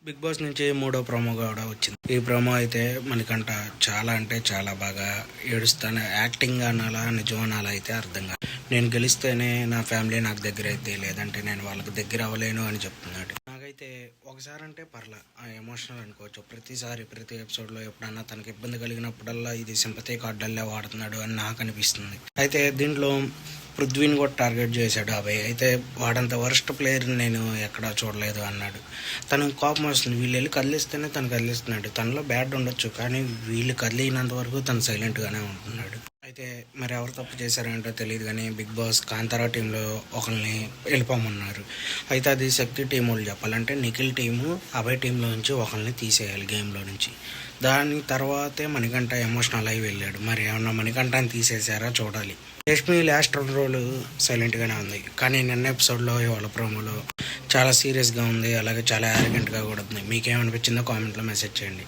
Big boss నుంచి మూడో promo కూడా వచ్చింది. ఈ ప్రోమో అయితే మనకంట చాలా అంటే చాలా బాగా ఏడుస్తాను. యాక్టింగ్ అనాలా నిజం అనాలా అయితే అర్థం కాదు. నేను గెలిస్తేనే నా ఫ్యామిలీ నాకు దగ్గర అయితే, లేదంటే నేను వాళ్ళకి దగ్గర అవ్వలేను అని చెప్తున్నాడు. నాకైతే ఒకసారి అంటే పర్లా ఎమోషనల్ అనుకోవచ్చు. ప్రతి ఎపిసోడ్లో ఎప్పుడన్నా తనకి ఇబ్బంది కలిగినప్పుడల్లా ఇది సింపతి కార్డులే వాడుతున్నాడు అని నాకు అనిపిస్తుంది. అయితే దీంట్లో పృథ్వీని కూడా టార్గెట్ చేశాడు అభయ్. అయితే వాడంత వరస్ట్ ప్లేయర్ని నేను ఎక్కడా చూడలేదు అన్నాడు. తనకు కోపం వస్తుంది, వీళ్ళు వెళ్ళి కదిలిస్తేనే తను కదిలిస్తున్నాడు. తనలో బ్యాడ్ ఉండొచ్చు, కానీ వీళ్ళు కదిలినంత వరకు తను సైలెంట్గానే ఉంటున్నాడు. అయితే మరి ఎవరు తప్పు చేశారంటో తెలియదు, కానీ బిగ్ బాస్ కాంతారా టీంలో ఒకరిని వెళ్ళిపోమన్నారు. అయితే అది శక్తి టీం వాళ్ళు చెప్పాలంటే నిఖిల్ టీము అభయ్ టీంలో నుంచి ఒకరిని తీసేయాలి గేమ్లో నుంచి. దాని తర్వాతే మణికంఠ ఎమోషనల్ అయి వెళ్ళాడు. మరి ఏమన్నా మణికంఠని తీసేసారా చూడాలి. యష్మి లాస్ట్ 2 రోజులు సైలెంట్గానే ఉంది, కానీ నిన్న ఎపిసోడ్లో వాళ్ళ ప్రోమోలో చాలా సీరియస్గా ఉంది, అలాగే చాలా యారగెంట్గా కూడా ఉంది. మీకేమనిపించిందో కామెంట్లో మెసేజ్ చేయండి.